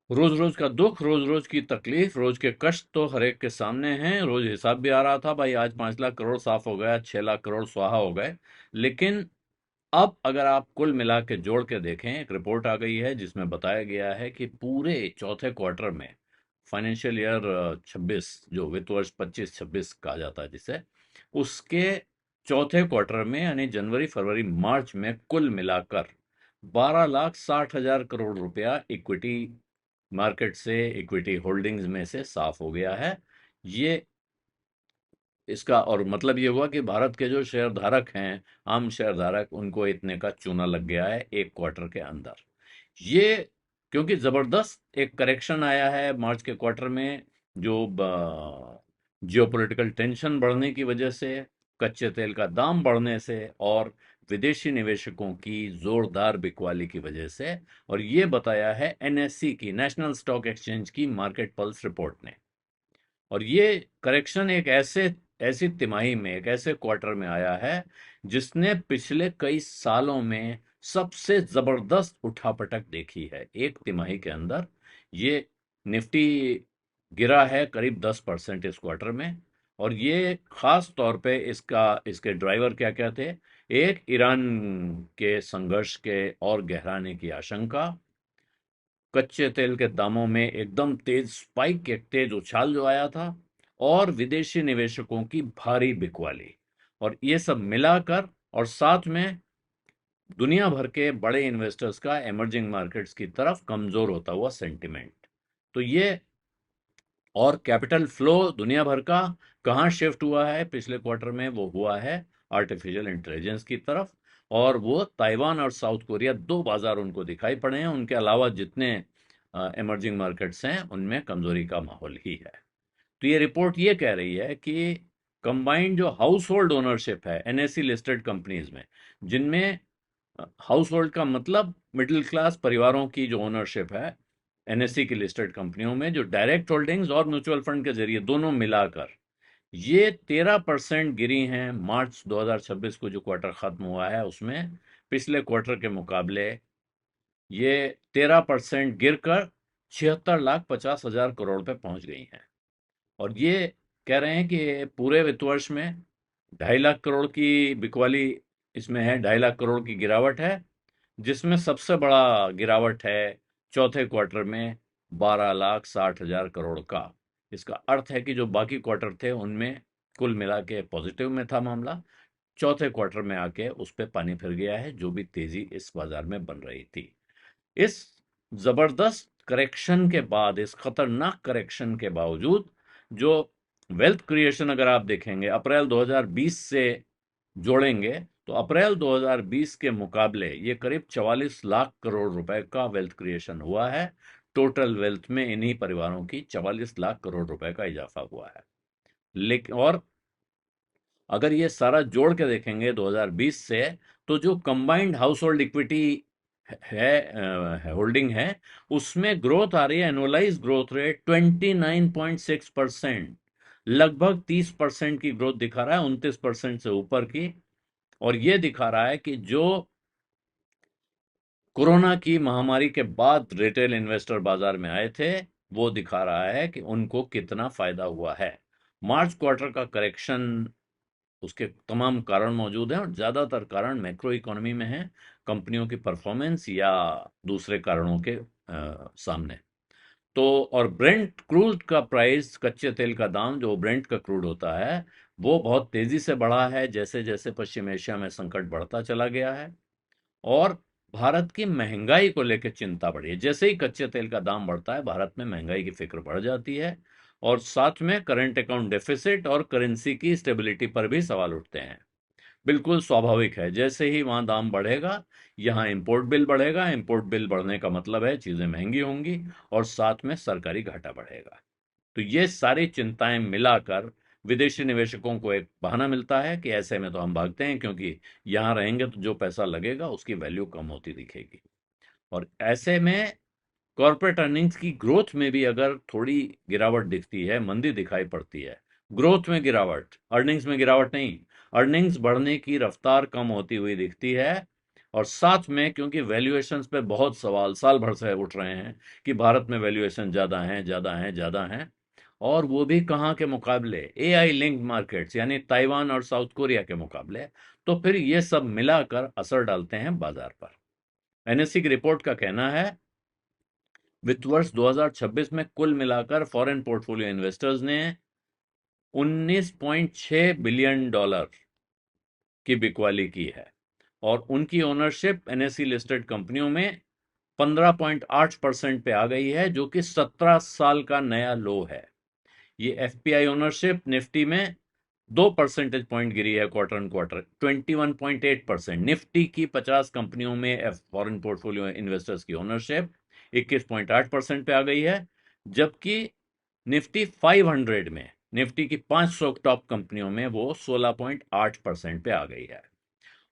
रोज रोज का दुख, रोज रोज की तकलीफ, रोज के कष्ट तो हर एक के सामने हैं। रोज हिसाब भी आ रहा था, भाई आज 5 लाख करोड़ साफ हो गया, 6 लाख करोड़ स्वाहा हो गए। लेकिन अब अगर आप कुल मिला के जोड़ के देखें, एक रिपोर्ट आ गई है जिसमें बताया गया है कि पूरे चौथे क्वार्टर में, फाइनेंशियल ईयर 26, जो वित्त वर्ष 25-26 कहा जाता है जिसे, उसके चौथे क्वार्टर में यानी जनवरी फरवरी मार्च में कुल मिलाकर 12,60,000 करोड़ रुपया इक्विटी मार्केट से, इक्विटी होल्डिंग्स में से साफ हो गया है। ये इसका और मतलब ये हुआ कि भारत के जो शेयर धारक हैं, आम शेयर धारक, उनको इतने का चूना लग गया है एक क्वार्टर के अंदर। ये क्योंकि जबरदस्त एक करेक्शन आया है मार्च के क्वार्टर में, जो जियोपॉलिटिकल टेंशन बढ़ने की वजह से, कच्चे तेल का दाम बढ़ने से और विदेशी निवेशकों की जोरदार बिकवाली की वजह से। और ये बताया है एनएससी की, नेशनल स्टॉक एक्सचेंज की मार्केट पल्स रिपोर्ट ने। और ये करेक्शन एक ऐसी तिमाही में, एक ऐसे क्वार्टर में आया है जिसने पिछले कई सालों में सबसे जबरदस्त उठापटक देखी है। एक तिमाही के अंदर ये निफ्टी गिरा है करीब 10% इस क्वार्टर में। और ये खास तौर पे इसके ड्राइवर क्या क्या थे? एक, ईरान के संघर्ष के और गहराने की आशंका, कच्चे तेल के दामों में एकदम तेज स्पाइक, एक तेज उछाल जो आया था, और विदेशी निवेशकों की भारी बिकवाली। और ये सब मिलाकर, और साथ में दुनिया भर के बड़े इन्वेस्टर्स का इमर्जिंग मार्केट्स की तरफ कमजोर होता हुआ सेंटिमेंट। तो ये, और कैपिटल फ्लो दुनिया भर का कहाँ शिफ्ट हुआ है पिछले क्वार्टर में? वो हुआ है आर्टिफिशियल इंटेलिजेंस की तरफ। और वो ताइवान और साउथ कोरिया, दो बाजार उनको दिखाई पड़े हैं। उनके अलावा जितने इमर्जिंग मार्केट्स हैं उनमें कमजोरी का माहौल ही है। तो ये रिपोर्ट ये कह रही है कि कंबाइंड जो हाउस होल्ड ओनरशिप है एनएससी लिस्टेड कंपनीज में, जिनमें हाउस होल्ड का मतलब मिडिल क्लास परिवारों की जो ओनरशिप है एनएससी की लिस्टेड कंपनियों में, जो डायरेक्ट होल्डिंग्स और म्यूचुअल फंड के जरिए दोनों मिलाकर, ये 13% गिरी हैं मार्च 2026 को जो क्वार्टर खत्म हुआ है उसमें। पिछले क्वार्टर के मुकाबले ये 13% गिरकर 76,50,000 करोड़ पे पहुंच गई हैं। और ये कह रहे हैं कि पूरे वित्त वर्ष में 2.5 लाख करोड़ की बिकवाली इसमें है, 2.5 लाख करोड़ की गिरावट है, जिसमें सबसे बड़ा गिरावट है चौथे क्वार्टर में 12,60,000 करोड़ का। इसका अर्थ है कि जो बाकी क्वार्टर थे उनमें कुल मिला के पॉजिटिव में था मामला, चौथे क्वार्टर में आके उस पर पानी फिर गया है, जो भी तेजी इस बाजार में बन रही थी। इस जबरदस्त करेक्शन के बाद, इस खतरनाक करेक्शन के बावजूद, जो वेल्थ क्रिएशन अगर आप देखेंगे अप्रैल 2020 से जोड़ेंगे, तो अप्रैल 2020 के मुकाबले ये करीब 44 लाख करोड़ रुपए का वेल्थ क्रिएशन हुआ है। टोटल वेल्थ में इन्हीं परिवारों की 44 लाख करोड़ रुपए का इजाफा हुआ है। लेकिन और अगर ये सारा जोड़ के देखेंगे 2020 से, तो जो कंबाइंड हाउस होल्ड इक्विटी है, होल्डिंग है, उसमें ग्रोथ आ रही है, एनुअलाइज ग्रोथ रेट 29.6%, लगभग 30% की ग्रोथ दिखा रहा है, 29% से ऊपर की। और ये दिखा रहा है कि जो कोरोना की महामारी के बाद रिटेल इन्वेस्टर बाजार में आए थे, वो दिखा रहा है कि उनको कितना फायदा हुआ है। मार्च क्वार्टर का करेक्शन, उसके तमाम कारण मौजूद हैं और ज़्यादातर कारण मैक्रो इकोनॉमी में है, कंपनियों की परफॉर्मेंस या दूसरे कारणों के सामने। तो और ब्रेंट क्रूड का प्राइस, कच्चे तेल का दाम जो ब्रेंट का क्रूड होता है, वो बहुत तेजी से बढ़ा है जैसे जैसे पश्चिम एशिया में संकट बढ़ता चला गया है। और भारत की महंगाई को लेकर चिंता बढ़ी है। जैसे ही कच्चे तेल का दाम बढ़ता है, भारत में महंगाई की फिक्र बढ़ जाती है। और साथ में करंट अकाउंट डेफिसिट और करेंसी की स्टेबिलिटी पर भी सवाल उठते हैं। बिल्कुल स्वाभाविक है, जैसे ही वहां दाम बढ़ेगा, यहाँ इंपोर्ट बिल बढ़ेगा। इंपोर्ट बिल बढ़ने का मतलब है चीजें महंगी होंगी और साथ में सरकारी घाटा बढ़ेगा। तो ये सारी चिंताएं मिलाकर विदेशी निवेशकों को एक बहाना मिलता है कि ऐसे में तो हम भागते हैं, क्योंकि यहाँ रहेंगे तो जो पैसा लगेगा उसकी वैल्यू कम होती दिखेगी। और ऐसे में कॉर्पोरेट अर्निंग्स की ग्रोथ में भी अगर थोड़ी गिरावट दिखती है, मंदी दिखाई पड़ती है, ग्रोथ में गिरावट, अर्निंग्स में गिरावट नहीं, अर्निंग्स बढ़ने की रफ्तार कम होती हुई दिखती है, और साथ में क्योंकि वैल्यूएशंस पे बहुत सवाल साल भर से उठ रहे हैं कि भारत में वैल्यूएशन ज़्यादा हैं, ज़्यादा हैं, ज़्यादा हैं, और वो भी कहाँ के मुकाबले, एआई लिंक्ड मार्केट्स यानी ताइवान और साउथ कोरिया के मुकाबले। तो फिर ये सब मिलाकर असर डालते हैं बाजार पर। एनएससी की रिपोर्ट का कहना है वित्त वर्ष 2026 में कुल मिलाकर फॉरेन पोर्टफोलियो इन्वेस्टर्स ने 19.6 बिलियन डॉलर की बिकवाली की है और उनकी ओनरशिप एनएससी लिस्टेड कंपनियों में 15.8% पे आ गई है, जो कि 17 साल का नया लो है। ये एफपीआई ओनरशिप निफ्टी में 2 परसेंटेज पॉइंट गिरी है क्वार्टर ऑन क्वार्टर, 21.8%। निफ्टी की 50 कंपनियों में फॉरेन पोर्टफोलियो इन्वेस्टर्स की ओनरशिप 21.8% पे आ गई है, जबकि निफ्टी 500 में, निफ्टी की 500 टॉप कंपनियों में वो 16.8% पे आ गई है।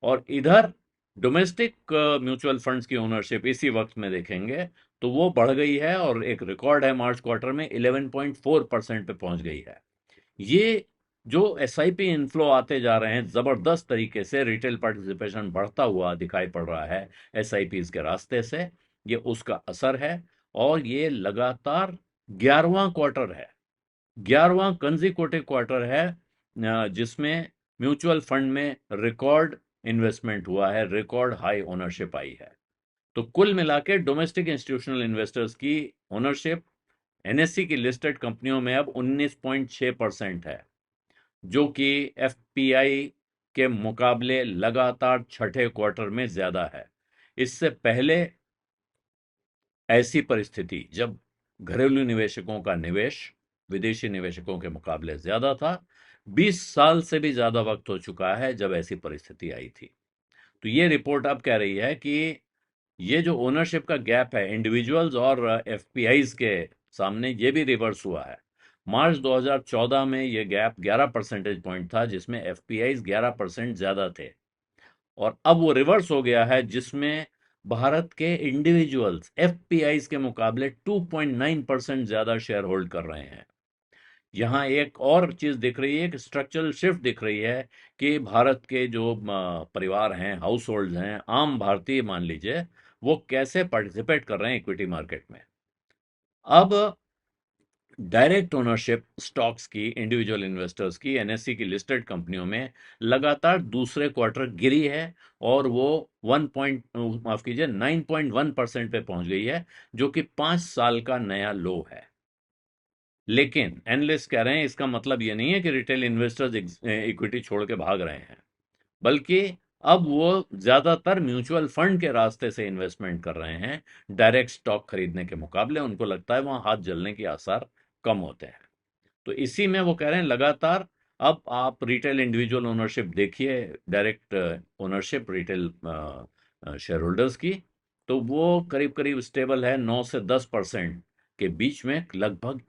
और इधर डोमेस्टिक म्यूचुअल फंड्स की ओनरशिप इसी वक्त में देखेंगे तो वो बढ़ गई है और एक रिकॉर्ड है मार्च क्वार्टर में 11.4% पे पहुंच गई है। ये जो एसआईपी इनफ्लो आते जा रहे हैं, जबरदस्त तरीके से रिटेल पार्टिसिपेशन बढ़ता हुआ दिखाई पड़ रहा है एसआईपीज के रास्ते से, ये उसका असर है। और ये लगातार 11वां क्वार्टर है, 11वां कंसेक्यूटिव क्वार्टर है जिसमें म्यूचुअल फंड में रिकॉर्ड इन्वेस्टमेंट हुआ है, रिकॉर्ड हाई ओनरशिप आई है। तो कुल मिला के डोमेस्टिक इंस्टीट्यूशनल इन्वेस्टर्स की ओनरशिप एनएससी की लिस्टेड कंपनियों में अब 19.6% है, जो कि एफपीआई के मुकाबले लगातार छठे क्वार्टर में ज्यादा है। इससे पहले ऐसी परिस्थिति जब घरेलू निवेशकों का निवेश विदेशी निवेशकों के मुकाबले ज्यादा था, 20 साल से भी ज्यादा वक्त हो चुका है जब ऐसी परिस्थिति आई थी। तो ये रिपोर्ट अब कह रही है कि ये जो ओनरशिप का गैप है इंडिविजुअल्स और एफपीआईज के सामने, ये भी रिवर्स हुआ है। मार्च 2014 में ये गैप 11 परसेंटेज पॉइंट था, जिसमें एफपीआईज 11% ज्यादा थे, और अब वो रिवर्स हो गया है, जिसमें भारत के इंडिविजुअल्स एफपीआईज के मुकाबले 2.9% ज्यादा शेयर होल्ड कर रहे हैं। यहाँ एक और चीज दिख रही है कि स्ट्रक्चरल शिफ्ट दिख रही है कि भारत के जो परिवार हैं, हाउस होल्ड हैं, आम भारतीय मान लीजिए, वो कैसे पार्टिसिपेट कर रहे हैं इक्विटी मार्केट में। अब डायरेक्ट ओनरशिप स्टॉक्स की इंडिविजुअल इन्वेस्टर्स की एनएससी की लिस्टेड कंपनियों में लगातार दूसरे क्वार्टर गिरी है और वो 9.1% पे पहुंच गई है, जो कि 5 साल का नया लो है। लेकिन एनालिस्ट कह रहे हैं इसका मतलब ये नहीं है कि रिटेल इन्वेस्टर्स इक्विटी छोड़ के भाग रहे हैं, बल्कि अब वो ज्यादातर म्यूचुअल फंड के रास्ते से इन्वेस्टमेंट कर रहे हैं। डायरेक्ट स्टॉक खरीदने के मुकाबले उनको लगता है वहां हाथ जलने के आसार कम होते हैं। तो इसी में वो कह रहे हैं लगातार अब आप रिटेल इंडिविजुअल ओनरशिप देखिए, direct ownership retail share holders की, तो वो करीब करीब स्टेबल है 9 से 10% के बीच में, लगभग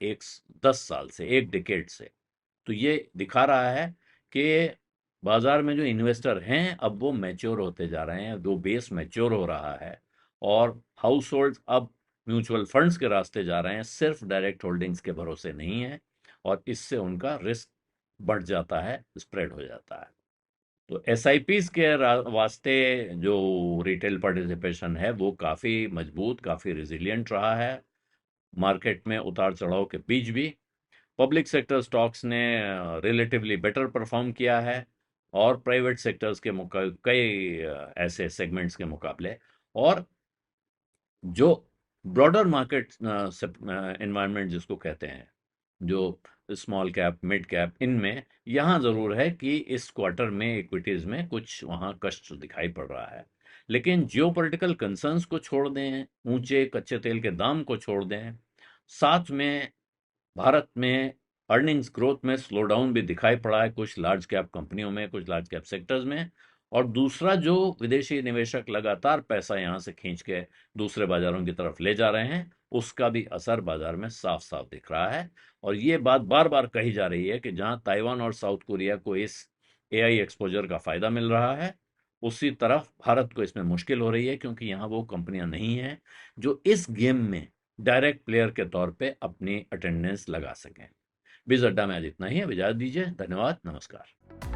10 साल से, एक डिकेड से। तो ये दिखा रहा है कि बाजार में जो इन्वेस्टर हैं अब वो मैच्योर होते जा रहे हैं, वो बेस मैच्योर हो रहा है, और हाउस होल्ड अब म्यूचुअल फंड्स के रास्ते जा रहे हैं, सिर्फ डायरेक्ट होल्डिंग्स के भरोसे नहीं है, और इससे उनका रिस्क बढ़ जाता है, स्प्रेड हो जाता है। तो एसआईपीस के वास्ते जो रिटेल पार्टिसिपेशन है वो काफ़ी मजबूत, काफ़ी रिजिलियंट रहा है मार्केट में उतार चढ़ाव के बीच भी। पब्लिक सेक्टर स्टॉक्स ने रिलेटिवली बेटर परफॉर्म किया है, और प्राइवेट सेक्टर्स के कई ऐसे सेगमेंट्स के मुकाबले। और जो ब्रॉडर मार्केट एनवायरनमेंट जिसको कहते हैं, जो स्मॉल कैप मिड कैप, इनमें यहाँ ज़रूर है कि इस क्वार्टर में इक्विटीज़ में कुछ वहाँ कष्ट दिखाई पड़ रहा है। लेकिन जियोपॉलिटिकल कंसर्न्स को छोड़ दें, ऊंचे कच्चे तेल के दाम को छोड़ दें, साथ में भारत में अर्निंग्स ग्रोथ में स्लो डाउन भी दिखाई पड़ा है कुछ लार्ज कैप कंपनियों में, कुछ लार्ज कैप सेक्टर्स में। और दूसरा, जो विदेशी निवेशक लगातार पैसा यहां से खींच के दूसरे बाजारों की तरफ ले जा रहे हैं, उसका भी असर बाजार में साफ साफ दिख रहा है। और ये बात बार बार कही जा रही है कि जहां ताइवान और साउथ कोरिया को इस एआई एक्सपोजर का फायदा मिल रहा है, उसी तरफ भारत को इसमें मुश्किल हो रही है, क्योंकि यहाँ वो कंपनियां नहीं हैं जो इस गेम में डायरेक्ट प्लेयर के तौर पे अपनी अटेंडेंस लगा सकें। बीज अड्डा में आज इतना ही है, इजाजत दीजिए, धन्यवाद, नमस्कार।